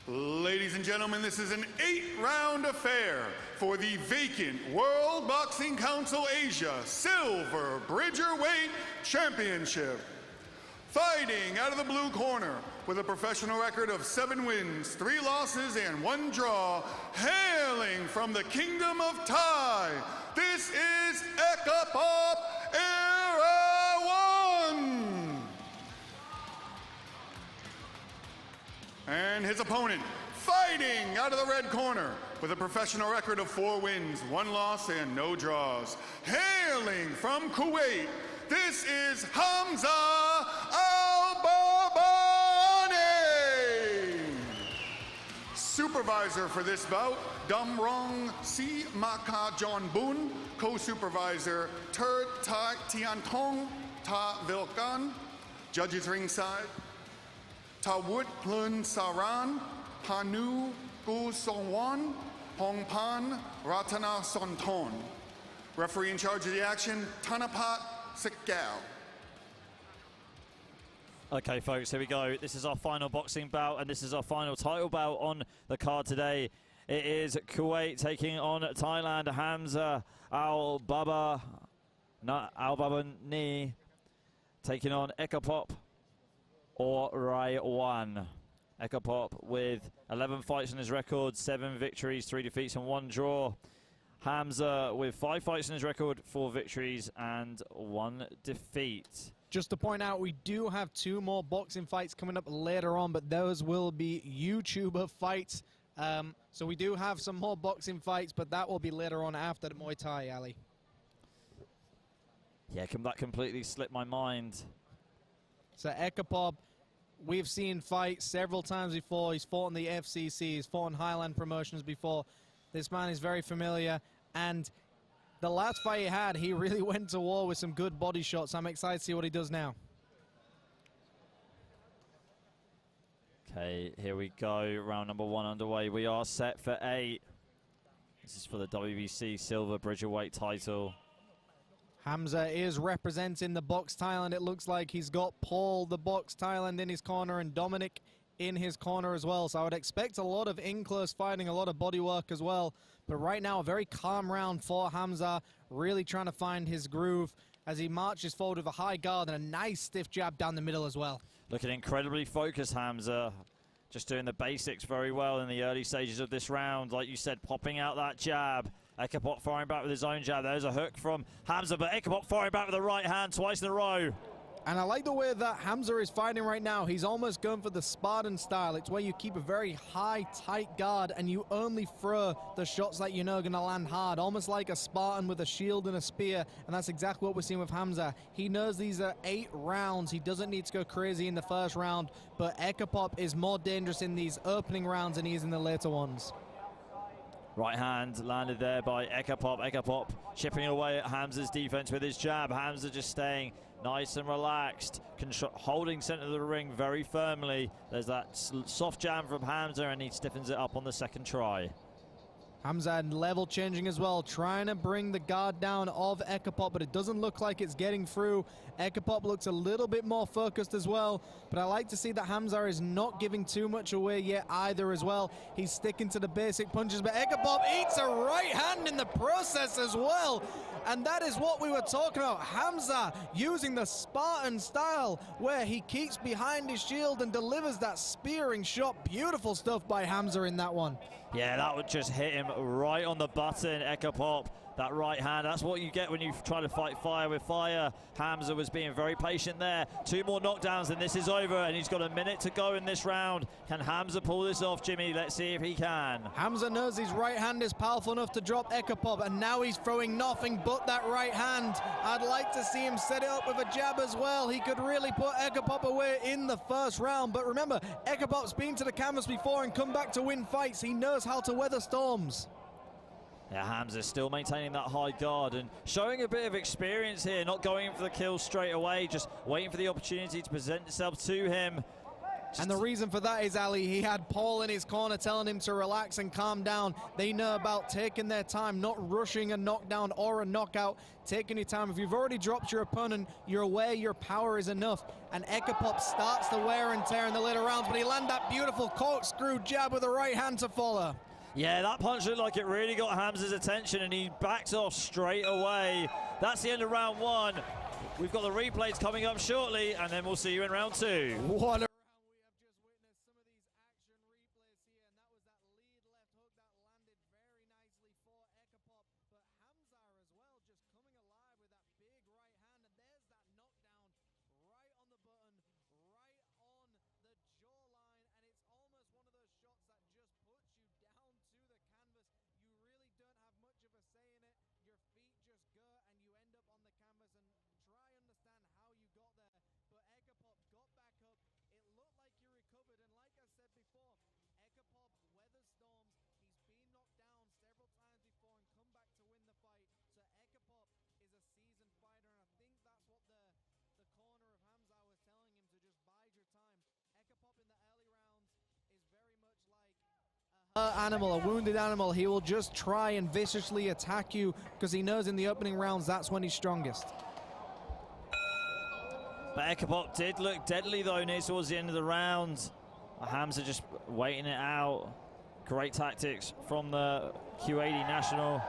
Ladies and gentlemen, this is an 8-round affair for the vacant World Boxing Council Asia Silver Bridgerweight Championship. Fighting out of the blue corner with a professional record of 7 wins, 3 losses, and 1 draw, hailing from the Kingdom of Thai, this is Aekkaphob Auraiwan. And his opponent, fighting out of the red corner with a professional record of 4 wins, 1 loss, and no draws, hailing from Kuwait, this is Hamza Albahbahani. Supervisor for this bout, Damrong Si Maka John Boon. Co-supervisor, Ter Ta Tiantong Ta Vilkan. Judges ringside, Tawut Plun Saran, Panu Gu Songwan, Hongpan Ratana Sonton. Referee in charge of the action, Tanapat Sikao. Okay, folks, here we go. This is our final boxing bout, and this is our final title bout on the card today. It is Kuwait taking on Thailand. Hamza Albahbahani taking on Aekkaphob Auraiwan. Aekkaphob with 11 fights on his record, 7 victories, 3 defeats, and 1 draw. Hamza with 5 fights on his record, 4 victories, and 1 defeat. Just to point out, we do have 2 more boxing fights coming up later on, but those will be YouTuber fights. So we do have some more boxing fights, but that will be later on after the Muay Thai, Ali. Yeah, that completely slipped my mind. So Aekkaphob, we've seen fight several times before. He's fought in the FCC, he's fought in Highland promotions before. This man is very familiar, and the last fight he had, he really went to war with some good body shots. I'm excited to see what he does now. Okay, here we go. Round number 1 underway. We are set for 8. This is for the WBC Silver Bridgerweight title. Hamza is representing the Box Thailand. It looks like he's got Paul, the Box Thailand, in his corner, and Dominic in his corner as well. So I would expect a lot of in-close fighting, a lot of body work as well. But right now, a very calm round for Hamza, really trying to find his groove as he marches forward with a high guard and a nice stiff jab down the middle as well. Looking incredibly focused, Hamza. Just doing the basics very well in the early stages of this round. Like you said, popping out that jab. Aekkaphob firing back with his own jab. There's a hook from Hamza, but Aekkaphob firing back with the right hand twice in a row. And I like the way that Hamza is fighting right now. He's almost going for the Spartan style. It's where you keep a very high, tight guard and you only throw the shots that you know are going to land hard, almost like a Spartan with a shield and a spear. And that's exactly what we're seeing with Hamza. He knows these are 8 rounds. He doesn't need to go crazy in the first round, but Aekkaphob is more dangerous in these opening rounds than he is in the later ones. Right hand landed there by Aekkaphob. Aekkaphob chipping away at Hamza's defense with his jab. Hamza just staying nice and relaxed, holding center of the ring very firmly. There's that soft jab from Hamza, and he stiffens it up on the second try. Hamza level changing as well, trying to bring the guard down of Aekkaphob, but it doesn't look like it's getting through. Aekkaphob looks a little bit more focused as well, but I like to see that Hamza is not giving too much away yet either as well. He's sticking to the basic punches, but Aekkaphob eats a right hand in the process as well. And that is what we were talking about. Hamza using the Spartan style where he keeps behind his shield and delivers that spearing shot. Beautiful stuff by Hamza in that one. Yeah, that would just hit him right on the button, Aekkaphob. That right hand, that's what you get when you try to fight fire with fire. Hamza was being very patient there. 2 more knockdowns and this is over, and he's got a minute to go in this round. Can Hamza pull this off, Jimmy? Let's see if he can. Hamza knows his right hand is powerful enough to drop Aekkaphob, and now he's throwing nothing but that right hand. I'd like to see him set it up with a jab as well. He could really put Aekkaphob away in the first round. But remember, Aekkapob's been to the canvas before and come back to win fights. He knows how to weather storms. Yeah, Hamza's still maintaining that high guard and showing a bit of experience here, not going in for the kill straight away, just waiting for the opportunity to present itself to him. And the reason for that is, Ali, he had Paul in his corner telling him to relax and calm down. They know about taking their time, not rushing a knockdown or a knockout, taking your time. If you've already dropped your opponent, you're aware your power is enough. And Aekkaphob starts the wear and tear in the later rounds, but he landed that beautiful corkscrew jab with the right hand to follow. Yeah, that punch looked like it really got Hamza's attention, and he backed off straight away. That's the end of round one. We've got the replays coming up shortly, and then we'll see you in round two. What a animal, a wounded animal. He will just try and viciously attack you because he knows in the opening rounds that's when he's strongest. But Aekkaphob did look deadly though near towards the end of the round. Hamza just waiting it out. Great tactics from the Q80 national.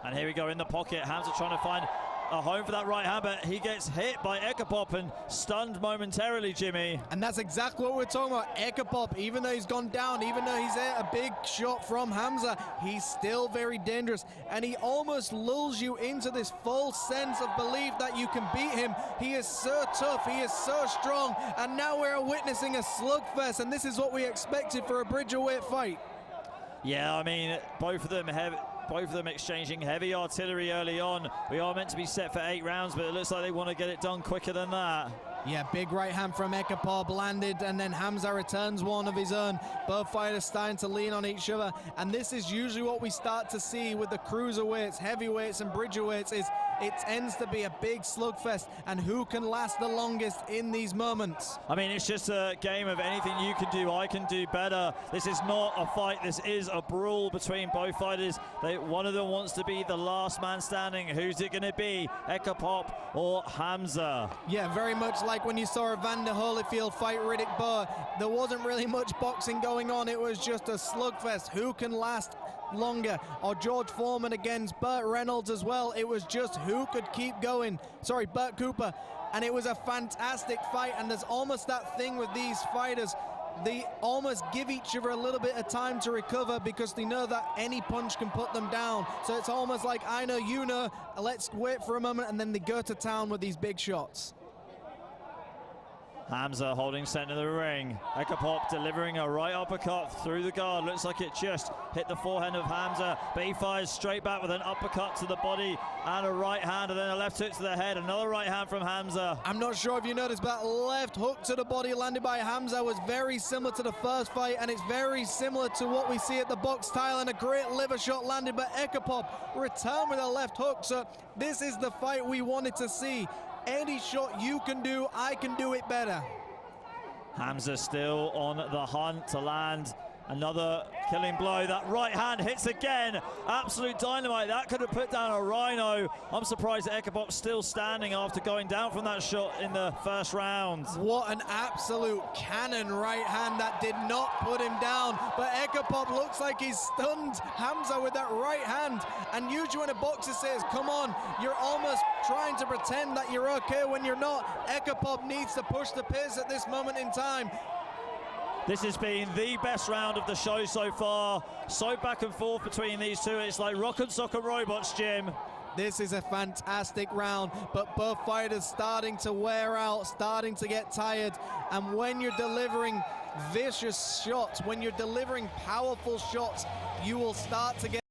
And here we go in the pocket. Hamza trying to find a home for that right hand, but he gets hit by Aekkaphob and stunned momentarily, Jimmy. And that's exactly what we're talking about. Aekkaphob, even though he's gone down, even though he's a big shot from Hamza, he's still very dangerous. And he almost lulls you into this false sense of belief that you can beat him. He is so tough, he is so strong, and now we're witnessing a slugfest, and this is what we expected for a bridgerweight fight. Yeah, I mean, both of them exchanging heavy artillery early on. We are meant to be set for 8 rounds, but it looks like they want to get it done quicker than that. Yeah, big right hand from Aekkaphob landed, and then Hamza returns one of his own. Both fighters starting to lean on each other, and this is usually what we start to see with the cruiserweights, heavyweights, and bridgerweights. Is it tends to be a big slugfest, and who can last the longest in these moments. I mean, it's just a game of anything you can do, I can do better. This is not a fight, this is a brawl between both fighters. One of them wants to be the last man standing. Who's it going to be, Aekkaphob or Hamza? Yeah, very much like when you saw Evander Holyfield fight Riddick Bowe. There wasn't really much boxing going on, it was just a slugfest. Who can last longer? Or George Foreman against Burt Reynolds as well. It was just who could keep going. Sorry, Burt Cooper. And it was a fantastic fight, and there's almost that thing with these fighters. They almost give each other a little bit of time to recover because they know that any punch can put them down. So it's almost like, I know, you know, let's wait for a moment, and then they go to town with these big shots. Hamza holding center of the ring. Aekkaphob delivering a right uppercut through the guard. Looks like it just hit the forehand of Hamza, but he fires straight back with an uppercut to the body and a right hand, and then a left hook to the head. Another right hand from Hamza. I'm not sure if you noticed, but that left hook to the body landed by Hamza was very similar to the first fight, and it's very similar to what we see at the box tile, and a great liver shot landed by Aekkaphob. Return with a left hook. So this is the fight we wanted to see. Any shot you can do, I can do it better. Hamza still on the hunt to land another killing blow. That right hand hits again. Absolute dynamite. That could have put down a rhino. I'm surprised that Aekkaphob still standing after going down from that shot in the first round. What an absolute cannon right hand that did not put him down. But Aekkaphob looks like he's stunned Hamza with that right hand. And usually when a boxer says, come on, you're almost trying to pretend that you're okay when you're not. Aekkaphob needs to push the pace at this moment in time. This has been the best round of the show so far. So back and forth between these two. It's like rock and sock and robots, Jim. This is a fantastic round, but both fighters starting to wear out, starting to get tired. And when you're delivering vicious shots, when you're delivering powerful shots, you will start to get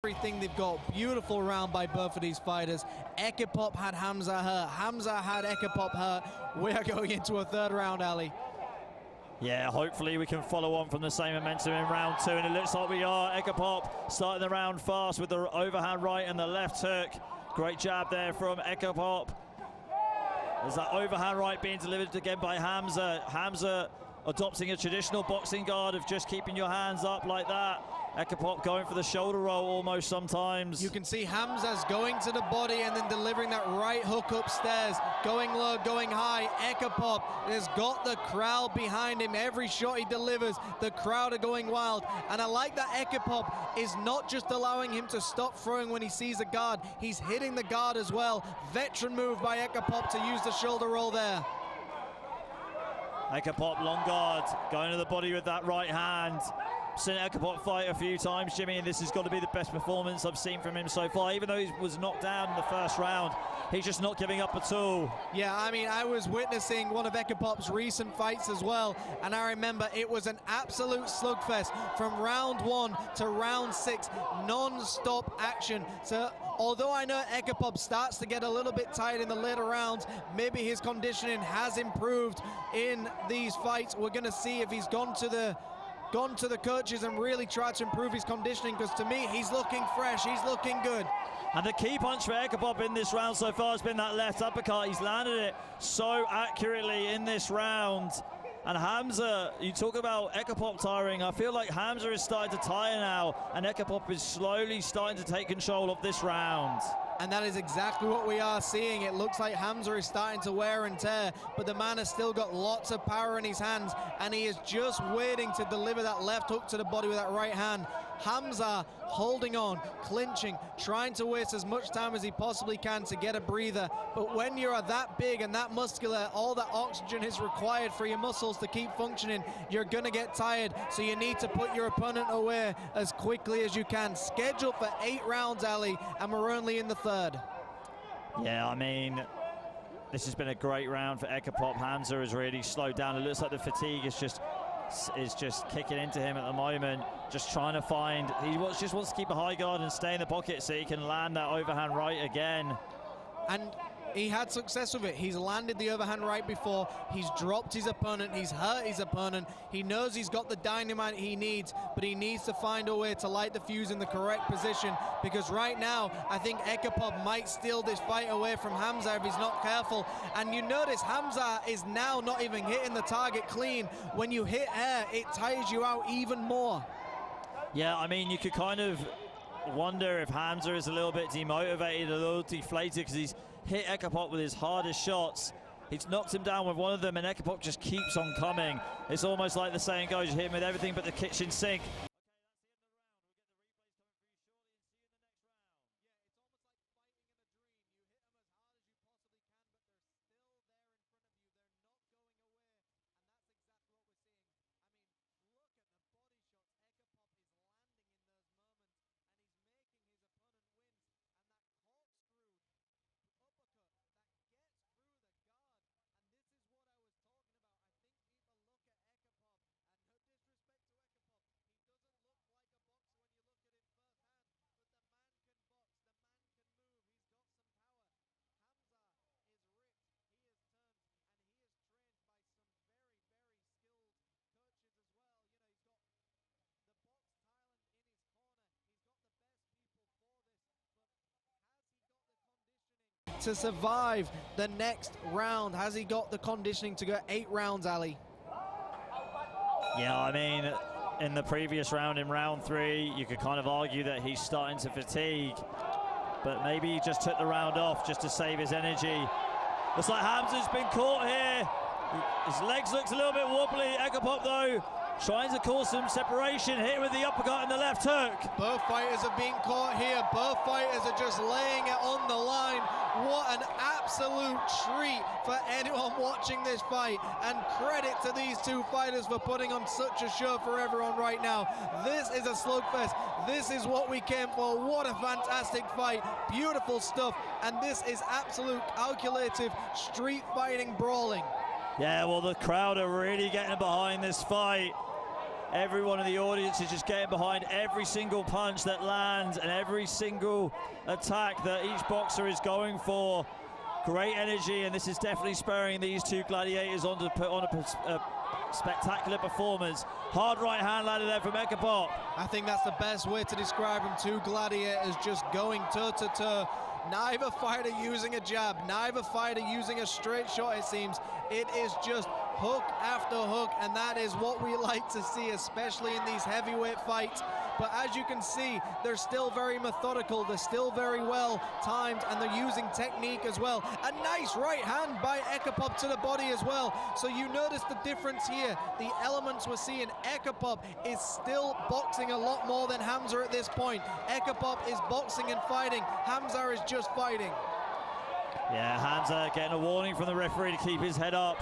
everything they've got. Beautiful round by both of these fighters. Aekkaphob had Hamza hurt. Hamza had Aekkaphob hurt. We are going into a third round, Ali. Yeah, hopefully we can follow on from the same momentum in round 2, and it looks like we are. Aekkaphob starting the round fast with the overhand right and the left hook. Great jab there from Aekkaphob. There's that overhand right being delivered again by Hamza. Hamza adopting a traditional boxing guard of just keeping your hands up like that. Aekkaphob going for the shoulder roll almost sometimes. You can see Hamza's going to the body and then delivering that right hook upstairs. Going low, going high. Aekkaphob has got the crowd behind him. Every shot he delivers, the crowd are going wild. And I like that Aekkaphob is not just allowing him to stop throwing when he sees a guard. He's hitting the guard as well. Veteran move by Aekkaphob to use the shoulder roll there. Aekkaphob, long guard, going to the body with that right hand. Seen Aekkaphob fight a few times, Jimmy, and this has got to be the best performance I've seen from him so far. Even though he was knocked down in the first round, he's just not giving up at all. Yeah, I mean, I was witnessing one of Aekkapob's recent fights as well, and I remember it was an absolute slugfest from round 1 to round 6, non-stop action. So although I know Aekkaphob starts to get a little bit tired in the later rounds, maybe his conditioning has improved in these fights. We're going to see if he's gone to the coaches and really tried to improve his conditioning, because to me he's looking fresh, he's looking good. And the key punch for Aekkaphob in this round so far has been that left uppercut. He's landed it so accurately in this round. And Hamza, you talk about Aekkaphob tiring. I feel like Hamza is starting to tire now, and Aekkaphob is slowly starting to take control of this round. And that is exactly what we are seeing. It looks like Hamza is starting to wear and tear, but the man has still got lots of power in his hands, and he is just waiting to deliver that left hook to the body with that right hand. Hamza holding on, clinching, trying to waste as much time as he possibly can to get a breather. But when you're that big and that muscular, all that oxygen is required for your muscles to keep functioning. You're gonna get tired, so you need to put your opponent away as quickly as you can. Scheduled for 8 rounds, Ali, and we're only in the 3rd. Yeah, I mean, this has been a great round for Aekkaphob. Hamza has really slowed down. It looks like the fatigue is just kicking into him at the moment. Just trying to find, just wants to keep a high guard and stay in the pocket so he can land that overhand right again. And he had success with it. He's landed the overhand right before. He's dropped his opponent. He's hurt his opponent. He knows he's got the dynamite he needs, but he needs to find a way to light the fuse in the correct position, because right now I think Aekkaphob might steal this fight away from Hamza if he's not careful. And you notice Hamza is now not even hitting the target clean. When you hit air, it tires you out even more. Yeah, I mean, you could kind of wonder if Hamza is a little bit demotivated, a little deflated, because he's hit Aekkaphob with his hardest shots. He's knocked him down with one of them, and Aekkaphob just keeps on coming. It's almost like the saying goes, you hit him with everything but the kitchen sink. To survive the next round, has he got the conditioning to go 8 rounds, Ali? Yeah, I mean, in the previous round, in round 3, you could kind of argue that he's starting to fatigue, but maybe he just took the round off just to save his energy. Looks like Hamza's been caught here. His legs looks a little bit wobbly. Aekkaphob, though, trying to cause some separation, hit with the uppercut and the left hook. Both fighters are being caught here. Both fighters are just laying it on the line. What an absolute treat for anyone watching this fight. And credit to these two fighters for putting on such a show for everyone right now. This is a slugfest. This is what we came for. What a fantastic fight. Beautiful stuff. And this is absolute calculative street fighting brawling. Yeah, well, the crowd are really getting behind this fight. Everyone in the audience is just getting behind every single punch that lands and every single attack that each boxer is going for. Great energy, and this is definitely spurring these two gladiators on to put on a spectacular performance. Hard right hand landed there from Aekkaphob. I think that's the best way to describe them. Two gladiators just going toe-to-toe. Neither fighter using a jab, neither fighter using a straight shot, it seems. It is just hook after hook, and that is what we like to see, especially in these heavyweight fights. But as you can see, they're still very methodical, they're still very well timed, and they're using technique as well. A nice right hand by Aekkaphob to the body as well. So you notice the difference here, the elements we're seeing. Aekkaphob is still boxing a lot more than Hamza at this point. Aekkaphob is boxing and fighting, Hamza is just fighting. Yeah, Hamza getting a warning from the referee to keep his head up.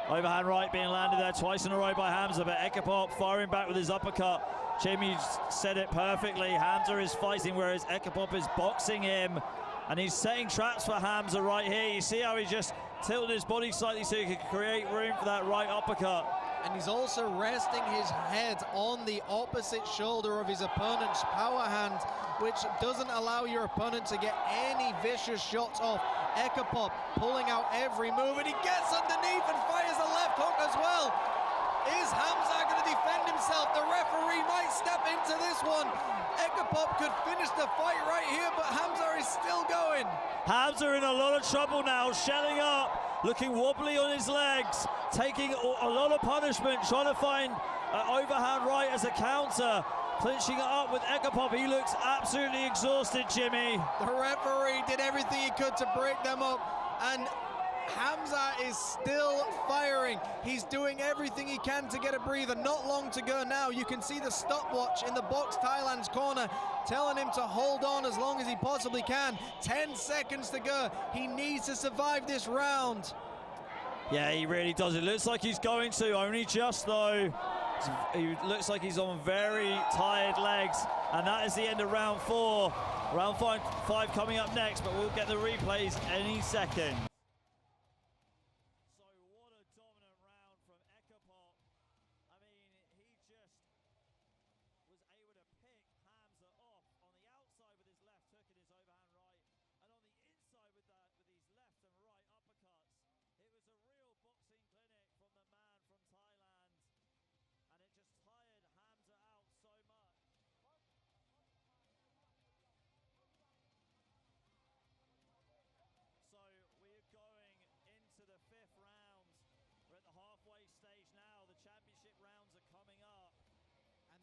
Overhand right being landed there twice in a row by Hamza, but Aekkaphob firing back with his uppercut. Jimmy said it perfectly. Hamza is fighting, whereas Aekkaphob is boxing him, and he's setting traps for Hamza right here. You see how he just tilted his body slightly so he could create room for that right uppercut. And he's also resting his head on the opposite shoulder of his opponent's power hand, which doesn't allow your opponent to get any vicious shots off. Aekkaphob pulling out every move, and he gets underneath and fires a left hook as well. Is Hamza going to defend himself? The referee might step into this one. Aekkaphob could finish the fight right here, but Hamza is still going. Hamza in a lot of trouble now, shelling up, looking wobbly on his legs, taking a lot of punishment, trying to find an overhand right as a counter, clinching it up with Aekkaphob. He looks absolutely exhausted, Jimmy. The referee did everything he could to break them up, and Hamza is still firing. He's doing everything he can to get a breather. Not long to go now. You can see the stopwatch in the box Thailand's corner telling him to hold on as long as he possibly can. 10 seconds to go. He needs to survive this round. Yeah, he really does. It looks like he's going to, only just though. He looks like he's on very tired legs, and that is the end of round 4. Round five coming up next, but we'll get the replays any second.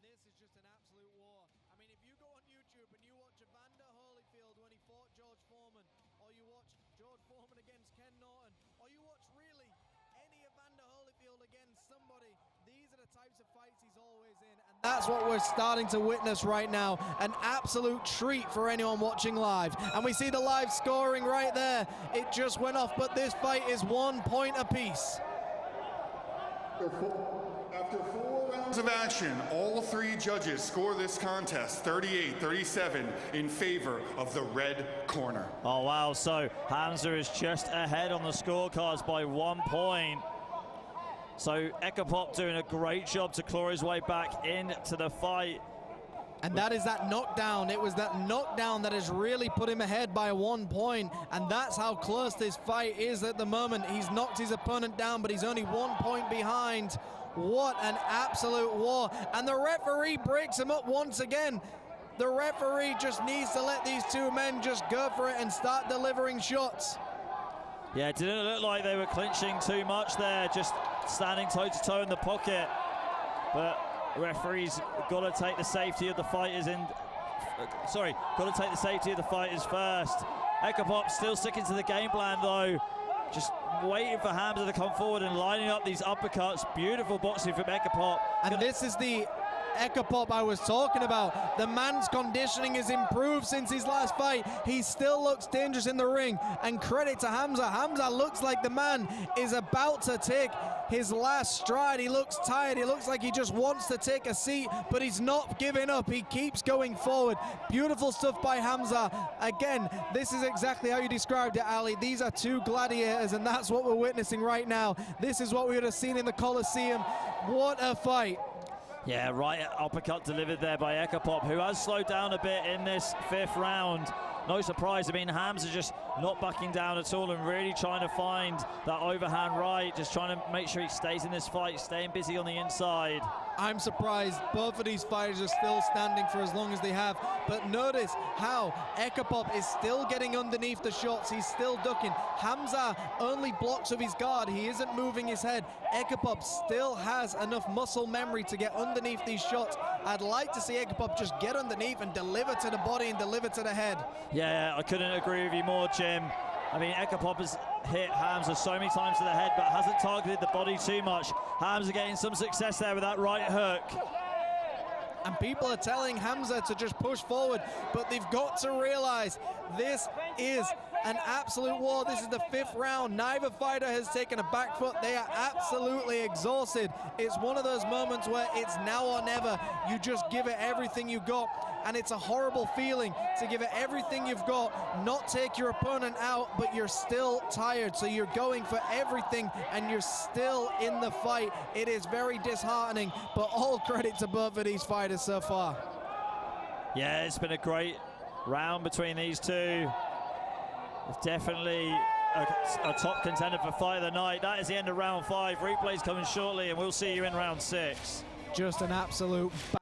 This is just an absolute war. I mean, if you go on YouTube and you watch Evander Holyfield when he fought George Foreman, or you watch George Foreman against Ken Norton, or you watch really any Evander Holyfield against somebody, these are the types of fights he's always in, and that's what we're starting to witness right now. An absolute treat for anyone watching live. And we see the live scoring right there. It just went off, but this fight is 1 point apiece. After 4 rounds of action, all 3 judges score this contest 38-37 in favor of the red corner. Oh wow, so Hamza is just ahead on the scorecards by 1 point. So Aekkaphob doing a great job to claw his way back into the fight. And that is that knockdown. It was that knockdown that has really put him ahead by 1 point. And that's how close this fight is at the moment. He's knocked his opponent down, but he's only 1 point behind. What an absolute war. And the referee breaks him up once again. The referee just needs to let these 2 men just go for it and start delivering shots. Yeah, it didn't look like they were clinching too much there, just standing toe-to-toe in the pocket. But referees got to take the safety of the fighters got to take the safety of the fighters first. Aekkaphob still sticking to the game plan though, just waiting for Hamza to come forward and lining up these uppercuts. Beautiful boxing from Aekkaphob. And this is the Aekkaphob I was talking about. The man's conditioning has improved since his last fight. He still looks dangerous in the ring, and credit to Hamza. Hamza looks like the man is about to take his last stride. He looks tired. He looks like he just wants to take a seat, but he's not giving up. He keeps going forward. Beautiful stuff by Hamza. Again, this is exactly how you described it, Ali. These are 2 gladiators, and that's what we're witnessing right now. This is what we would have seen in the Coliseum. What a fight. Yeah, right uppercut delivered there by Aekkaphob, who has slowed down a bit in this 5th round. No surprise. I mean, Hamza just not backing down at all and really trying to find that overhand right, just trying to make sure he stays in this fight, staying busy on the inside. I'm surprised both of these fighters are still standing for as long as they have, but notice how Aekkaphob is still getting underneath the shots. He's still ducking. Hamza only blocks with his guard. He isn't moving his head. Aekkaphob still has enough muscle memory to get underneath these shots. I'd like to see Aekkaphob just get underneath and deliver to the body and deliver to the head. Yeah, I couldn't agree with you more, Jim. I mean, Aekkaphob has hit Hamza so many times to the head, but hasn't targeted the body too much. Hamza getting some success there with that right hook. And people are telling Hamza to just push forward, but they've got to realize this is an absolute war. This is the 5th round. Neither fighter has taken a back foot. They are absolutely exhausted. It's one of those moments where it's now or never. You just give it everything you got. And it's a horrible feeling to give it everything you've got, not take your opponent out, but you're still tired. So you're going for everything and you're still in the fight. It is very disheartening, but all credit to both of these fighters so far. Yeah, it's been a great round between these two. It's definitely a top contender for fight of the night. That is the end of round 5. Replay's coming shortly, and we'll see you in round 6. Just an absolute battle.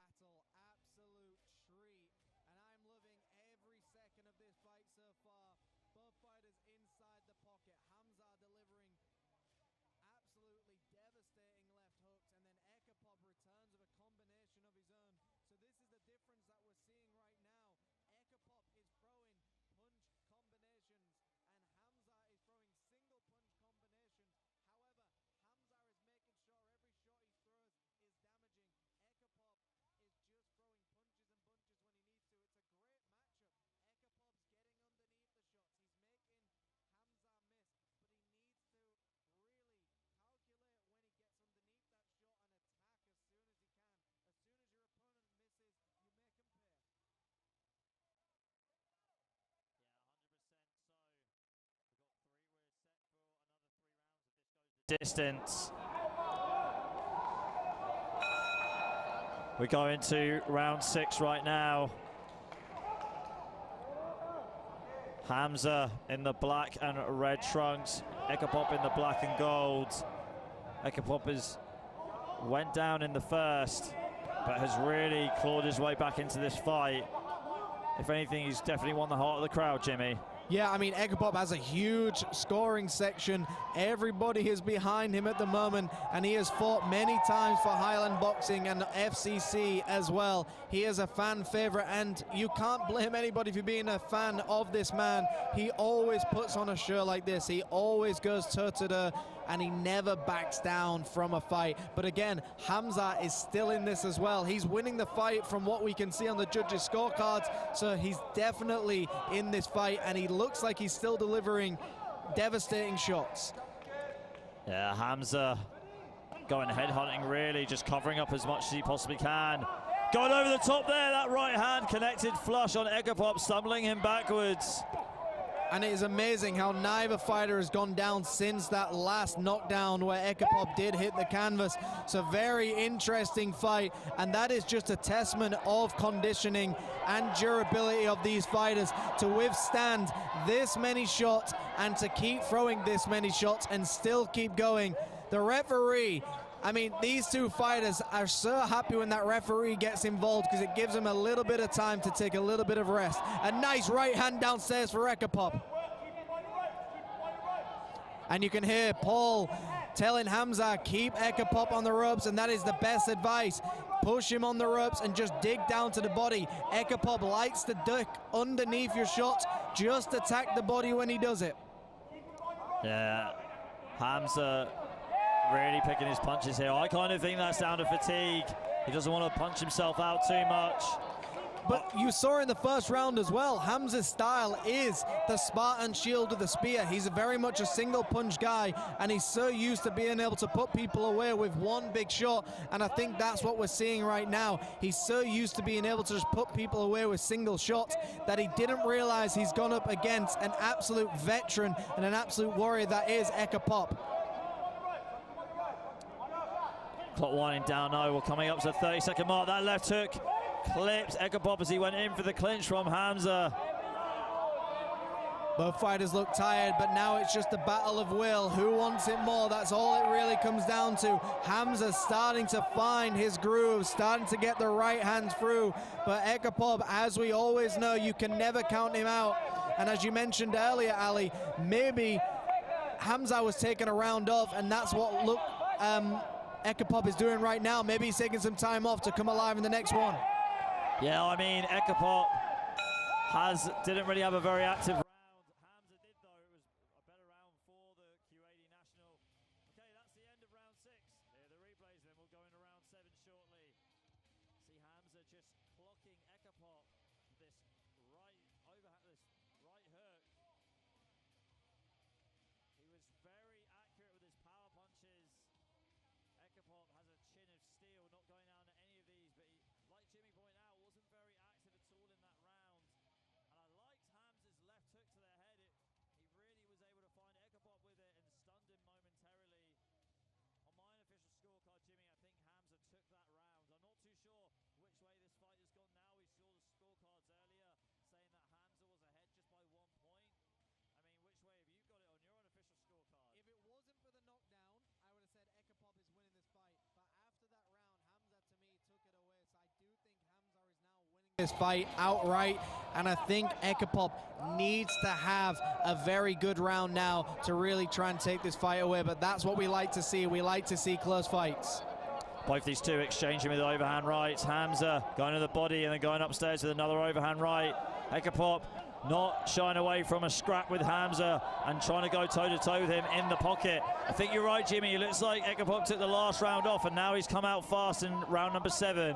Distance. We're going to round 6 right now. Hamza in the black and red trunks, Aekkaphob in the black and gold. Aekkaphob went down in the first, but has really clawed his way back into this fight. If anything, he's definitely won the heart of the crowd, Jimmy. Yeah, I mean, Aekkaphob has a huge scoring section. Everybody is behind him at the moment, and he has fought many times for Highland Boxing and FCC as well. He is a fan favorite, and you can't blame anybody for being a fan of this man. He always puts on a show like this. He always goes toe-to-toe, and he never backs down from a fight. But again, Hamza is still in this as well. He's winning the fight from what we can see on the judges' scorecards, so he's definitely in this fight, and he looks like he's still delivering devastating shots. Yeah, Hamza going headhunting, really just covering up as much as he possibly can. Going over the top there, that right hand connected flush on Aekkaphob, stumbling him backwards. And it is amazing how neither fighter has gone down since that last knockdown where Aekkaphob did hit the canvas. It's a very interesting fight, and that is just a testament of conditioning and durability of these fighters to withstand this many shots and to keep throwing this many shots and still keep going. The referee, I mean, these two fighters are so happy when that referee gets involved because it gives them a little bit of time to take a little bit of rest. A nice right hand downstairs for Aekkaphob. And you can hear Paul telling Hamza, keep Aekkaphob on the ropes, and that is the best advice. Push him on the ropes and just dig down to the body. Aekkaphob likes to duck underneath your shots. Just attack the body when he does it. Yeah, Hamza really picking his punches here. I kind of think that's down to fatigue. He doesn't want to punch himself out too much. But you saw in the first round as well, Hamza's style is the Spartan shield with the spear. He's very much a single punch guy, and he's so used to being able to put people away with one big shot, and I think that's what we're seeing right now. He's so used to being able to just put people away with single shots that he didn't realize he's gone up against an absolute veteran and an absolute warrior that is Aekkaphob. Clock winding down now. We're coming up to the 30-second mark. That left hook clips Aekkaphob as he went in for the clinch from Hamza. Both fighters look tired, but now it's just a battle of will. Who wants it more? That's all it really comes down to. Hamza starting to find his groove, starting to get the right hands through. But Aekkaphob, as we always know, you can never count him out. And as you mentioned earlier, Ali, maybe Hamza was taking a round off, and that's what Aekkaphob is doing right now. Maybe he's taking some time off to come alive in the next one. Yeah, I mean, Aekkaphob didn't really have a very active round. Hamza did, though. It was a better round for the Q80 national. Okay, that's the end of round 6. Here are the replays, then we'll go into round 7 shortly. See Hamza just clocking Aekkaphob. This right hook. He was very accurate with his power punches. Aekkaphob has a chin of steel, not going down to any of these, but he, like Jimmy pointed out, wasn't very active at all in that round. And I liked Hamza's left hook to the head. He really was able to find Aekkaphob with it and stunned him momentarily. On my unofficial scorecard, Jimmy, I think Hamza took that round. I'm not too sure which way this fight has gone now. We saw the scorecards earlier saying that Hamza was ahead just by 1 point. I mean, which way have you got it on your unofficial scorecard? If it wasn't for the knockdown, I would have said Aekkaphob is winning this fight. But after that round, Hamza, to me, took it away. So I do think Hamza is now winning this fight outright. And I think Aekkaphob needs to have a very good round now to really try and take this fight away. But that's what we like to see. We like to see close fights. Both these two exchanging with overhand rights. Hamza going to the body and then going upstairs with another overhand right. Aekkaphob not shying away from a scrap with Hamza and trying to go toe-to-toe with him in the pocket. I think you're right, Jimmy. It looks like Aekkaphob took the last round off, and now he's come out fast in round number 7.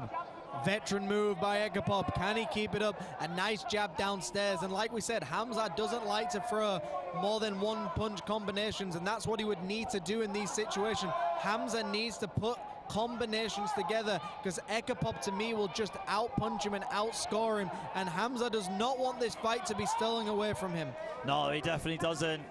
Veteran move by Aekkaphob. Can he keep it up? A nice jab downstairs. And like we said, Hamza doesn't like to throw more than one punch combinations, and that's what he would need to do in these situations. Hamza needs to put combinations together, because Aekkaphob, to me, will just outpunch him and outscore him, and Hamza does not want this fight to be stolen away from him. No, he definitely doesn't.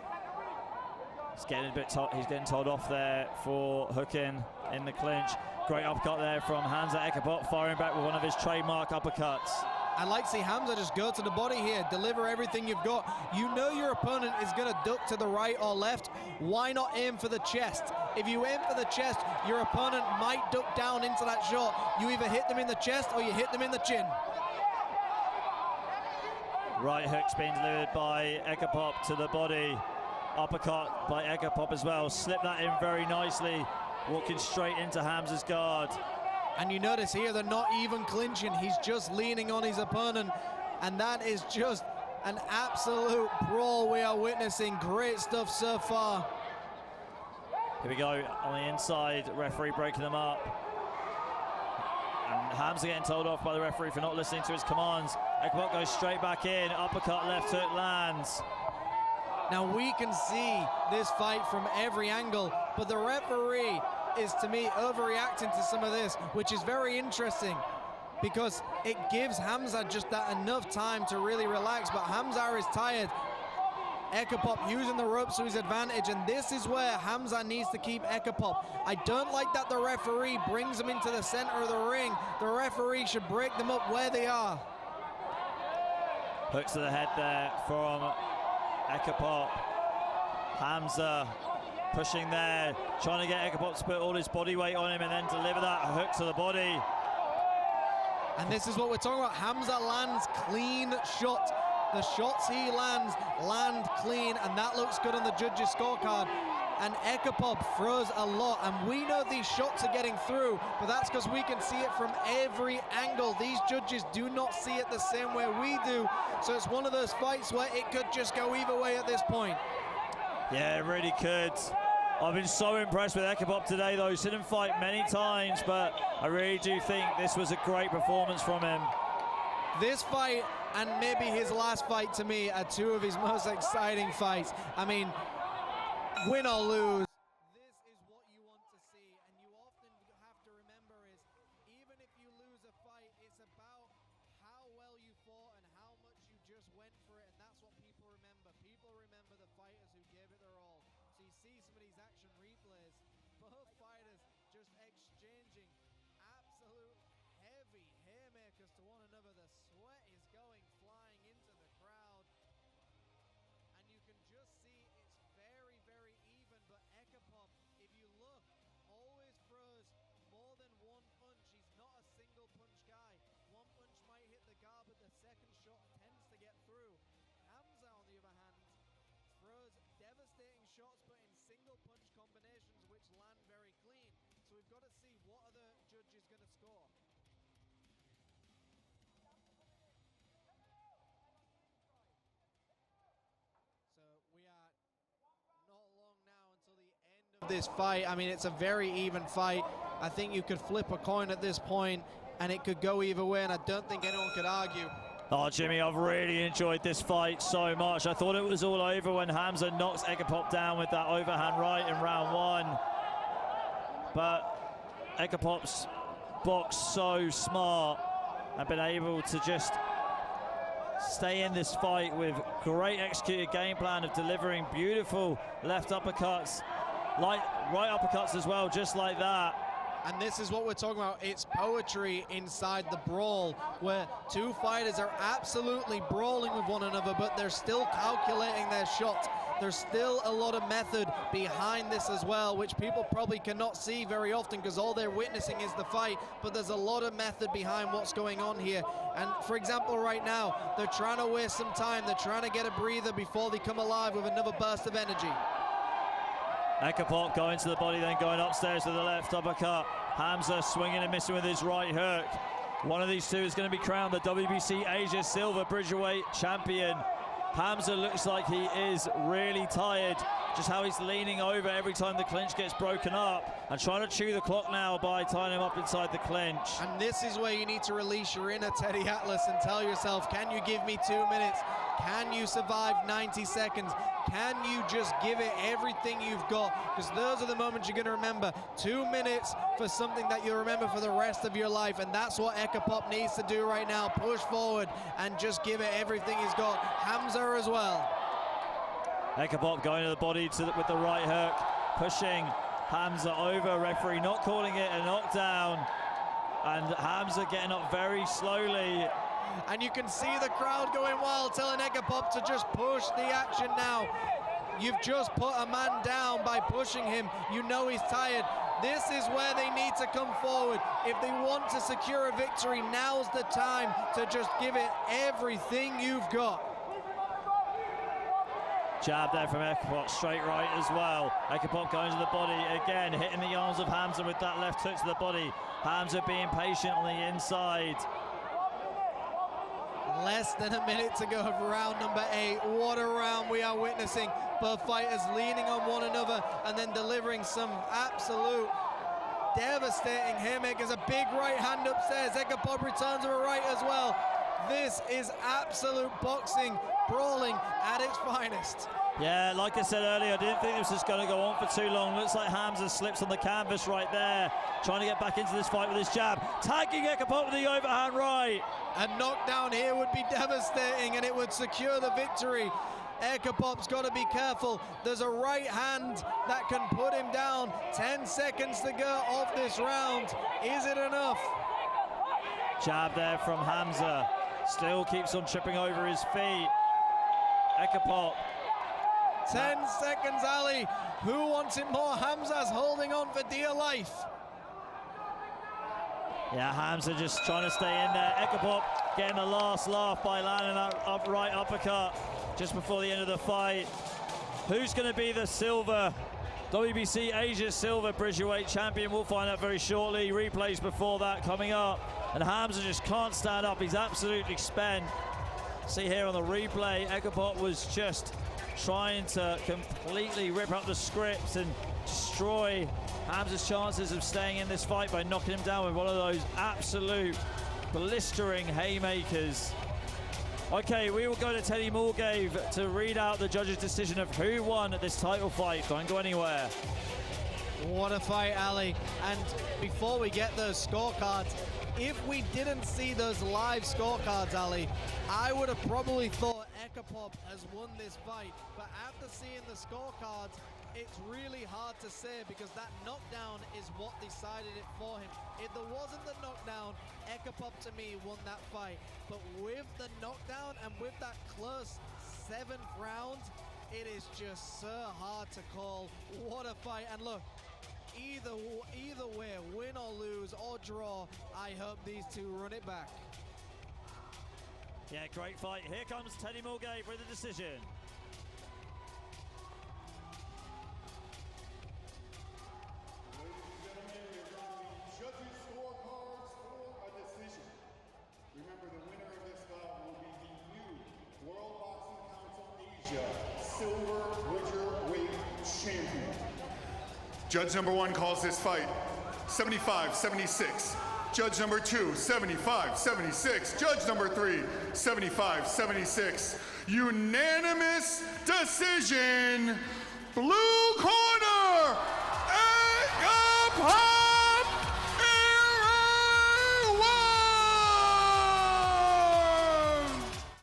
He's getting he's getting told off there for hooking in the clinch. Great uppercut there from Hamza. Aekkaphob firing back with one of his trademark uppercuts. I'd like to see Hamza just go to the body here, deliver everything you've got. You know your opponent is going to duck to the right or left. Why not aim for the chest? If you aim for the chest, your opponent might duck down into that shot. You either hit them in the chest or you hit them in the chin. Right hook's being delivered by Aekkaphob to the body. Uppercut by Aekkaphob as well. Slip that in very nicely, walking straight into Hamza's guard. And you notice here they're not even clinching. He's just leaning on his opponent. And that is just an absolute brawl we are witnessing. Great stuff so far. Here we go on the inside. Referee breaking them up. And Hamza getting told off by the referee for not listening to his commands. Aekkaphob goes straight back in. Uppercut, left hook lands. Now we can see this fight from every angle, but the referee is, to me, overreacting to some of this, which is very interesting because it gives Hamza just that enough time to really relax, but Hamza is tired. Aekkaphob using the ropes to his advantage, and this is where Hamza needs to keep Aekkaphob. I don't like that the referee brings him into the center of the ring. The referee should break them up where they are. Hooks to the head there from Aekkaphob. Hamza pushing there, trying to get Aekkaphob to put all his body weight on him and then deliver that hook to the body. And this is what we're talking about. Hamza lands clean shot. The shots he lands land clean, and that looks good on the judges' scorecard. And Aekkaphob throws a lot, and we know these shots are getting through, but that's because we can see it from every angle. These judges do not see it the same way we do, so it's one of those fights where it could just go either way at this point. Yeah, it really could. I've been so impressed with Aekkaphob today, though. He's seen him fight many times, but I really do think this was a great performance from him. This fight and maybe his last fight, to me, are two of his most exciting fights. I mean, win or lose, this is what you want to see, and you often have to remember is, even if you lose a fight, it's about how well you fought and how much you just went for it, and that's what people remember. People remember the fighters who gave it their all. So you see some of these action replays, both fighters just exchange absolute heavy haymakers to one another. The sweat is going flying into the crowd. And you can just see it's very, very even. But Aekkaphob, if you look, always throws more than one punch. He's not a single punch guy. One punch might hit the guard, but the second shot tends to get through. Hamza, on the other hand, throws devastating shots, but in single punch combinations, which land very clean. So we've got to see what are the judges going to score. So we are not long now until the end of this fight. I mean, it's a very even fight. I think you could flip a coin at this point and it could go either way, and I don't think anyone could argue. Oh, Jimmy, I've really enjoyed this fight so much. I thought it was all over when Hamza knocks Aekkaphob down with that overhand right in round one. But Aekkapob's boxed so smart and been able to just stay in this fight with great executed game plan of delivering beautiful left uppercuts, like right uppercuts as well, just like that. And this is what we're talking about. It's poetry inside the brawl, where two fighters are absolutely brawling with one another, but they're still calculating their shots. There's still a lot of method behind this as well, which people probably cannot see very often because all they're witnessing is the fight, but there's a lot of method behind what's going on here. And for example, right now, they're trying to waste some time. They're trying to get a breather before they come alive with another burst of energy. Aekkaphob going to the body, then going upstairs with the left uppercut. Hamza swinging and missing with his right hook. One of these two is going to be crowned the WBC Asia Silver Bridgerweight Champion. Hamza looks like he is really tired. Just how he's leaning over every time the clinch gets broken up and trying to chew the clock now by tying him up inside the clinch. And this is where you need to release your inner Teddy Atlas and tell yourself, can you give me 2 minutes? Can you survive 90 seconds? Can you just give it everything you've got? Because those are the moments you're going to remember. 2 minutes for something that you'll remember for the rest of your life. And that's what Aekkaphob needs to do right now. Push forward and just give it everything he's got. Hamza as well. Aekkaphob going to the body with the right hook, pushing Hamza over. Referee not calling it a knockdown. And Hamza getting up very slowly. And you can see the crowd going wild, telling Aekkaphob to just push the action now. You've just put a man down by pushing him. You know he's tired. This is where they need to come forward. If they want to secure a victory, now's the time to just give it everything you've got. Jab there from Aekkaphob, straight right as well. Aekkaphob going to the body again, hitting the arms of Hamza with that left hook to the body. Hamza being patient on the inside. Less than a minute to go of round number 8. What a round we are witnessing. Both fighters leaning on one another and then delivering some absolute devastating haymakers. A big right hand upstairs. Aekkaphob returns with a right as well. This is absolute boxing, brawling at its finest. Yeah, like I said earlier, I didn't think this was going to go on for too long. Looks like Hamza slips on the canvas right there, trying to get back into this fight with his jab. Tagging Aekkaphob with the overhand right. A knockdown here would be devastating and it would secure the victory. Aekkapob's got to be careful. There's a right hand that can put him down. 10 seconds to go of this round. Is it enough? Jab there from Hamza. Still keeps on tripping over his feet. Aekkaphob. 10 seconds, Ali. Who wants it more? Hamza's holding on for dear life. Yeah, Hamza just trying to stay in there. Aekkaphob getting the last laugh by landing that upright uppercut just before the end of the fight. Who's going to be the WBC Asia Silver Bridgerweight Champion? We'll find out very shortly. Replays before that coming up. And Hamza just can't stand up. He's absolutely spent. See here on the replay, Aekkaphob was just trying to completely rip up the script and destroy Hamza's chances of staying in this fight by knocking him down with one of those absolute blistering haymakers. Okay, we will go to Teddy Mulgrave to read out the judges' decision of who won this title fight. Don't go anywhere. What a fight, Ali. And before we get those scorecards, if we didn't see those live scorecards, Ali, I would have probably thought Aekkaphob has won this fight. But after seeing the scorecards, it's really hard to say because that knockdown is what decided it for him. If there wasn't the knockdown, Aekkaphob to me won that fight. But with the knockdown and with that close 7th round, it is just so hard to call. What a fight. And look, either way, win or lose or draw, I hope these two run it back. Yeah, great fight. Here comes Teddy Mulgate with a decision. Judges' scorecards for a decision. Remember, the winner of this bout will be the new World Boxing Council Asia Silver Welterweight Champion. Judge number 1 calls this fight 75-76. Judge number 2, 75-76. Judge number 3, 75-76. Unanimous decision, blue